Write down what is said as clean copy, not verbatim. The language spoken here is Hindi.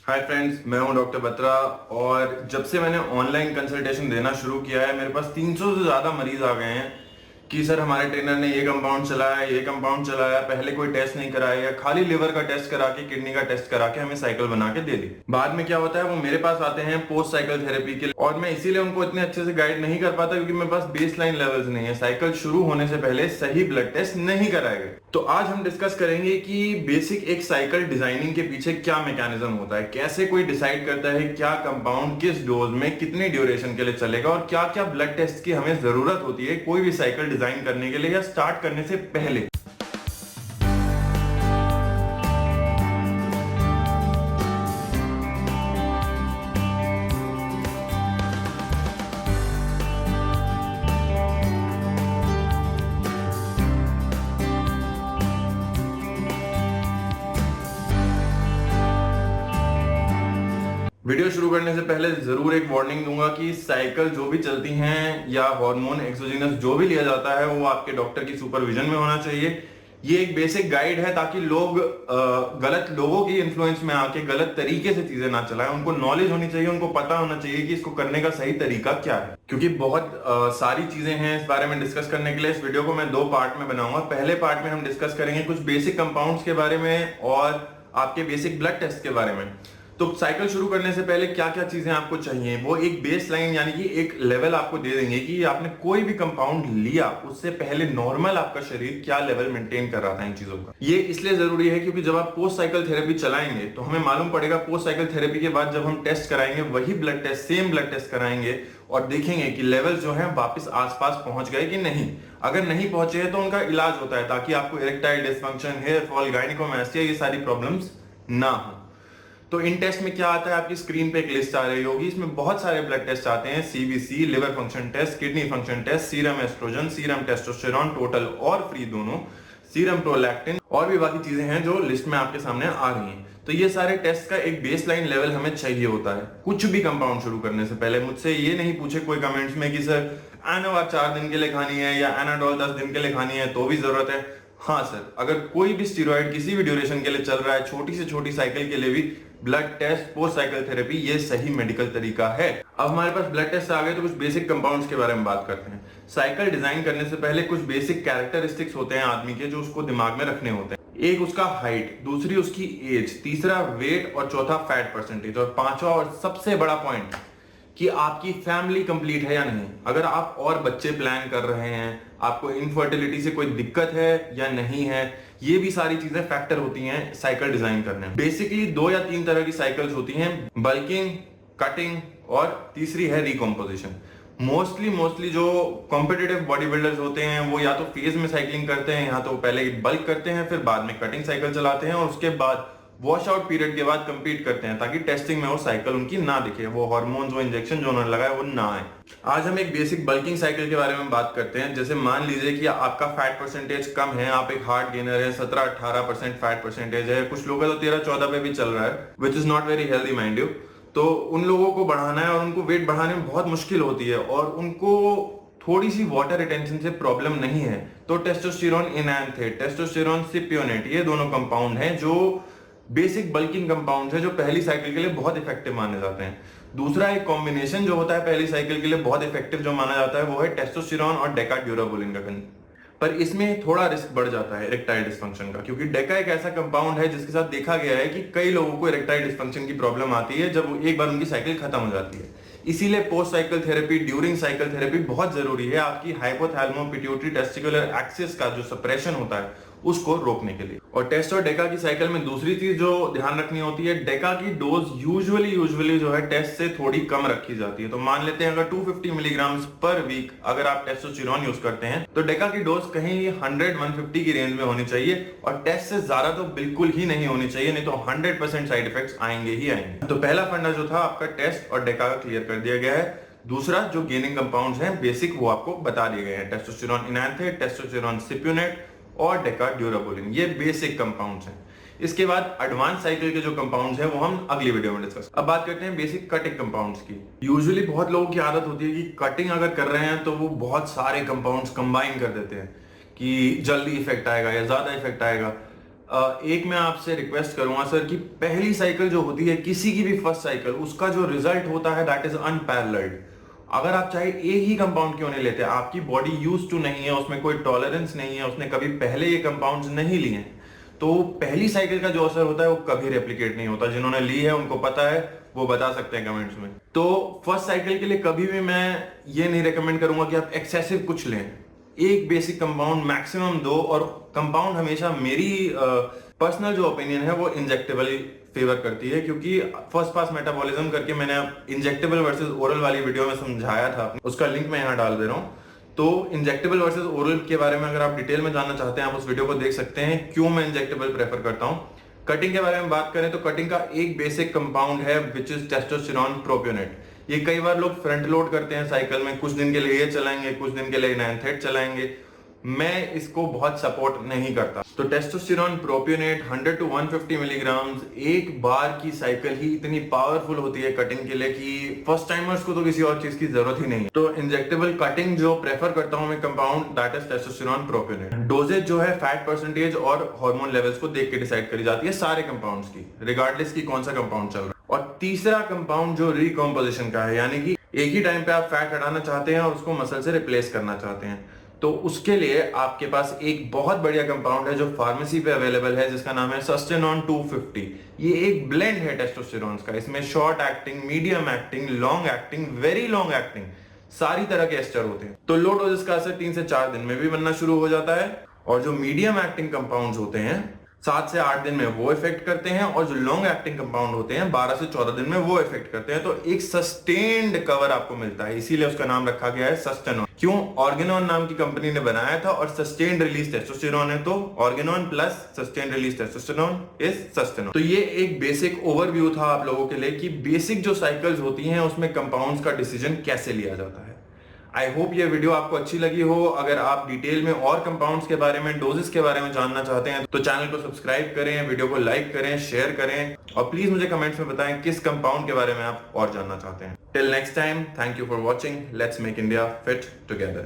हाय फ्रेंड्स, मैं हूं डॉक्टर बत्रा। और जब से मैंने ऑनलाइन कंसल्टेशन देना शुरू किया है, मेरे पास 300 से ज़्यादा मरीज आ गए हैं कि सर हमारे ट्रेनर ने ये कंपाउंड चलाया, ये कंपाउंड चलाया, पहले कोई टेस्ट नहीं कराया, या खाली लिवर का टेस्ट करा के, किडनी का टेस्ट करा के हमें साइकिल बना के दे दी। बाद में क्या होता है, वो मेरे पास आते हैं पोस्ट साइकिल थेरेपी के लिए, और मैं इसीलिए उनको इतने अच्छे से गाइड नहीं कर पाता क्योंकि मेरे पास बेसलाइन लेवल्स नहीं है। साइकिल शुरू होने से पहले सही ब्लड टेस्ट नहीं कराए गए। तो आज हम डिस्कस करेंगे कि बेसिक एक साइकिल डिजाइनिंग के पीछे क्या मैकेनिज्म होता है, कैसे कोई डिसाइड करता है क्या कंपाउंड किस डोज में कितनी ड्यूरेशन के लिए चलेगा, और क्या क्या ब्लड टेस्ट की हमें जरूरत होती है कोई भी साइकिल डिजाइन करने के लिए या स्टार्ट करने से पहले। वीडियो शुरू करने से पहले जरूर एक वार्निंग दूंगा कि साइकिल जो भी चलती हैं या हार्मोन एक्सोजीनस जो भी लिया जाता है वो आपके डॉक्टर की सुपरविजन में होना चाहिए। ये एक बेसिक गाइड है ताकि लोग गलत लोगों की इन्फ्लुएंस में आके गलत तरीके से चीजें ना चलाएं। उनको नॉलेज होनी चाहिए, उनको पता होना चाहिए कि इसको करने का सही तरीका क्या है, क्योंकि बहुत सारी चीजें हैं इस बारे में डिस्कस करने के लिए। इस वीडियो को मैं 2 पार्ट में बनाऊंगा। पहले पार्ट में हम डिस्कस करेंगे कुछ बेसिक कंपाउंड्स के बारे में और आपके बेसिक ब्लड टेस्ट के बारे में। तो साइकिल शुरू करने से पहले क्या क्या चीजें आपको चाहिए, वो एक बेस लाइन यानी कि एक लेवल आपको दे देंगे कि आपने कोई भी कंपाउंड लिया उससे पहले नॉर्मल आपका शरीर क्या लेवल मेंटेन कर रहा था इन चीजों का। ये इसलिए जरूरी है क्योंकि जब आप पोस्ट साइकिल थेरेपी चलाएंगे तो हमें मालूम पड़ेगा पोस्ट साइकिल थेरेपी के बाद जब हम टेस्ट कराएंगे वही blood test, same blood test कराएंगे और देखेंगे कि लेवल जो है वापस आसपास पहुंच गए कि नहीं। अगर नहीं पहुंचे हैं तो उनका इलाज होता है ताकि आपको इरेक्टाइल डिसफंक्शन, हेयर फॉल, गायनिकोमास्टिया ये सारी प्रॉब्लम्स ना हो। तो इन टेस्ट में क्या आता है, आपकी स्क्रीन पे एक लिस्ट आ रही होगी, इसमें बहुत सारे ब्लड टेस्ट आते हैं। CBC, liver function test, kidney function test, serum estrogen, serum testosterone, total और फ्री दोनों, सीरम प्रोलैक्टिन और भी बाकी चीजें हैं जो लिस्ट में आपके सामने आ रही हैं। तो ये सारे टेस्ट का एक बेसलाइन लेवल हमें चाहिए होता है कुछ भी कंपाउंड शुरू करने से पहले। मुझसे ये नहीं पूछे कोई कमेंट्स में कि सर एनावा 4 दिन के लिए खानी है या एनाडोल 10 दिन के लिए खानी है तो भी जरूरत है। हाँ सर, अगर कोई भी स्टीरॉइड किसी भी ड्यूरेशन के लिए चल रहा है, छोटी से छोटी साइकिल के लिए भी blood test, post cycle therapy ये सही मेडिकल तरीका है। अब हमारे पास ब्लड टेस्ट आ गए तो कुछ बेसिक कंपाउंड्स के बारे में बात करते हैं। साइकिल डिजाइन करने से पहले कुछ बेसिक कैरेक्टरिस्टिक्स होते हैं आदमी के जो उसको दिमाग में रखने होते हैं। एक उसका हाइट, दूसरी उसकी एज, तीसरा वेट और चौथा फैट परसेंटेज, और पांचवा और सबसे बड़ा पॉइंट कि आपकी फैमिली कंप्लीट है या नहीं। अगर आप और बच्चे प्लान कर रहे हैं, आपको इनफर्टिलिटी से कोई दिक्कत है या नहीं है, ये भी सारी चीजें फैक्टर होती हैं साइकिल डिजाइन करने में। बेसिकली 2 या 3 तरह की साइकिल्स होती हैं, बल्किंग, कटिंग और तीसरी है रिकॉम्पोजिशन। मोस्टली जो कॉम्पिटिटिव बॉडी बिल्डर्स होते हैं वो या तो फेज में साइकिलिंग करते हैं, या तो पहले बल्क करते हैं, फिर बाद में कटिंग साइकिल चलाते हैं और उसके बाद वॉश आउट पीरियड के बाद कंपीट करते हैं ताकि टेस्टिंग में वो साइकिल उनकी ना दिखे, वो हार्मोन्स, वो इंजेक्शन जो उन्होंने लगाया वो ना आए। आज हम एक बेसिक बल्किंग साइकिल के बारे में बात करते हैं। जैसे मान लीजिए कि आपका फैट परसेंटेज कम है, आप एक हार्ड गेनर है, 17-18% फैट परसेंटेज है, कुछ लोगों का तो 13-14 पे भी चल रहा है, which is not very healthy mind you. तो उन लोगों को बढ़ाना है और उनको वेट बढ़ाने में बहुत मुश्किल होती है और उनको थोड़ी सी वाटर रिटेंशन से प्रॉब्लम नहीं है, तो टेस्टोस्टेरोन इनैंथेट, टेस्टोस्टेरोन सिप्योनेट, ये दोनों कंपाउंड हैं जो बेसिक बल्किंग कंपाउंड है जो पहली साइकिल के लिए बहुत इफेक्टिव माने जाते हैं। दूसरा एक कॉम्बिनेशन जो होता है पहली साइकिल के लिए बहुत इफेक्टिव जो माना जाता है वो है टेस्टोस्टेरोन और डेकाड्यूराबोलिन का। पर इसमें थोड़ा रिस्क बढ़ जाता है इरेक्टाइल डिसफंक्शन का, क्योंकि डेका एक ऐसा कंपाउंड है जिसके साथ देखा गया है कि कई लोगों को इरेक्टाइल डिसफंक्शन की प्रॉब्लम आती है जब एक बार उनकी साइकिल खत्म हो जाती है। इसीलिए post cycle therapy, during cycle therapy बहुत जरूरी है आपकी हाइपोथैलेमो पिट्यूटरी टेस्टिकुलर एक्सिस का जो सप्रेशन होता है उसको रोकने के लिए। और टेस्ट और डेका की साइकिल में दूसरी चीज जो ध्यान रखनी होती है, डेका की डोज यूजुअली जो है टेस्ट से थोड़ी कम रखी जाती है। तो मान लेते हैं अगर 250 मिलीग्राम पर वीक अगर आप टेस्टोस्टेरोन यूज करते हैं तो डेका की डोज कहीं 100-150 की रेंज में होनी चाहिए और टेस्ट से ज्यादा तो बिल्कुल ही नहीं होनी चाहिए, नहीं तो 100% साइड इफेक्ट्स आएंगे ही आएंगे। तो पहला फंडा जो था आपका टेस्ट और डेका का क्लियर कर दिया गया है। दूसरा जो गेनिंग कंपाउंड्स हैं बेसिक वो आपको बता दिए गए हैं, टेस्टोस्टेरोन इनैंथेट, टेस्टोस्टेरोन सिप्योनेट और डेकाड्यूराबोलिन, ये बेसिक कंपाउंड्स हैं। इसके बाद एडवांस साइकिल के जो कंपाउंड्स हैं वो हम अगली वीडियो में डिस्कस। अब बात करते हैं बेसिक कटिंग कंपाउंड्स की। यूजुअली बहुत लोगों की आदत होती है कि कटिंग अगर कर रहे हैं तो वो बहुत सारे कंपाउंड्स कंबाइन कर देते हैं कि जल्दी इफेक्ट आएगा या ज्यादा इफेक्ट आएगा। एक मैं आपसे रिक्वेस्ट करूंगा सर कि पहली साइकिल जो होती है किसी की भी फर्स्ट साइकिल, उसका जो रिजल्ट होता है दैट इज अनपैरेलल्ड। अगर आप चाहे एक ही कंपाउंड क्यों नहीं लेते, आपकी बॉडी यूज टू नहीं है, उसमें कोई टॉलरेंस नहीं है, उसने कभी पहले ये कंपाउंड्स नहीं लिए हैं, तो पहली साइकिल का जो असर होता है वो कभी रेप्लिकेट नहीं होता। जिन्होंने ली है उनको पता है, वो बता सकते हैं कमेंट्स में। तो फर्स्ट साइकिल के लिए कभी भी मैं ये नहीं रेकमेंड करूंगा कि आप एक्सेसिव कुछ लें। एक बेसिक कंपाउंड मैक्सिमम दो, और कंपाउंड हमेशा मेरी पर्सनल जो ओपिनियन है वो इंजेक्टेबल फेवर करती है, क्योंकि फर्स्ट पास मेटाबॉलिज्म करके मैंने इंजेक्टेबल वर्सेस ओरल वाली वीडियो में समझाया था, उसका लिंक मैं यहाँ डाल दे रहा हूँ। तो इंजेक्टेबल वर्सेस ओरल के बारे में अगर आप डिटेल में जानना चाहते हैं, आप उस वीडियो को देख सकते हैं, क्यों मैं इंजेक्टेबल प्रेफर करता हूँ। कटिंग के बारे में बात करें तो कटिंग का एक बेसिक कंपाउंड है विच इज टेस्टोस्टेरोन प्रोपियोनेट। ये कई बार लोग फ्रंट लोड करते हैं साइकिल में, कुछ दिन के लिए ये चलाएंगे, कुछ दिन के लिए नैनथेट चलाएंगे। मैं इसको बहुत सपोर्ट नहीं करता। तो टेस्टोस्टेरोन प्रोपियोनेट 100 to 150 मिलीग्राम एक बार की साइकिल ही इतनी पावरफुल होती है कटिंग के लिए कि फर्स्ट टाइमर्स को तो किसी और चीज की जरूरत ही नहीं है। तो इंजेक्टेबल कटिंग जो प्रेफर करता हूं मैं compound, that is testosterone propionate. Dosages जो है फैट परसेंटेज और हार्मोन लेवल्स को देख के डिसाइड करी जाती है सारे कंपाउंड्स की, रिगार्डलेस की कौन सा कंपाउंड चल रहा है। और तीसरा कंपाउंड जो रिकॉम्पोजिशन का है, यानी कि एक ही टाइम पे आप फैट हटाना चाहते हैं और उसको मसल से रिप्लेस करना चाहते हैं, तो उसके लिए आपके पास एक बहुत बढ़िया कंपाउंड है जो फार्मेसी पे अवेलेबल है, जिसका नाम है सस्टेनॉन 250। ये एक ब्लेंड है टेस्टोस्टेरोन्स का। इसमें short acting, medium acting, long acting, very long acting, सारी तरह के एस्टर होते हैं। तो लो डोजेस का असर 3 से 4 दिन में भी बनना शुरू हो जाता है, और जो मीडियम एक्टिंग कंपाउंड्स होते हैं 7 से 8 दिन में वो इफेक्ट करते हैं, और जो लॉन्ग एक्टिंग कंपाउंड होते हैं 12 से 14 दिन में वो इफेक्ट करते हैं। तो एक सस्टेन्ड कवर आपको मिलता है, इसीलिए उसका नाम रखा गया है सस्टेनॉन। क्यों? ऑर्गेनॉन नाम की कंपनी ने बनाया था, और सस्टेन्ड रिलीज टेस्टोस्टेरोन है, तो Organon plus sustained release testosterone is Sustanon. तो ये एक बेसिक ओवरव्यू था आप लोगों के लिए कि बेसिक जो साइकिल्स होती हैं उसमें कंपाउंड्स का डिसीजन कैसे लिया जाता है। आई होप ये वीडियो आपको अच्छी लगी हो। अगर आप डिटेल में और कंपाउंड्स के बारे में, डोजेस के बारे में जानना चाहते हैं तो चैनल को सब्सक्राइब करें, वीडियो को लाइक करें, शेयर करें, और प्लीज मुझे कमेंट्स में बताएं किस कंपाउंड के बारे में आप और जानना चाहते हैं। Till next time, thank you for watching. Let's make India fit together.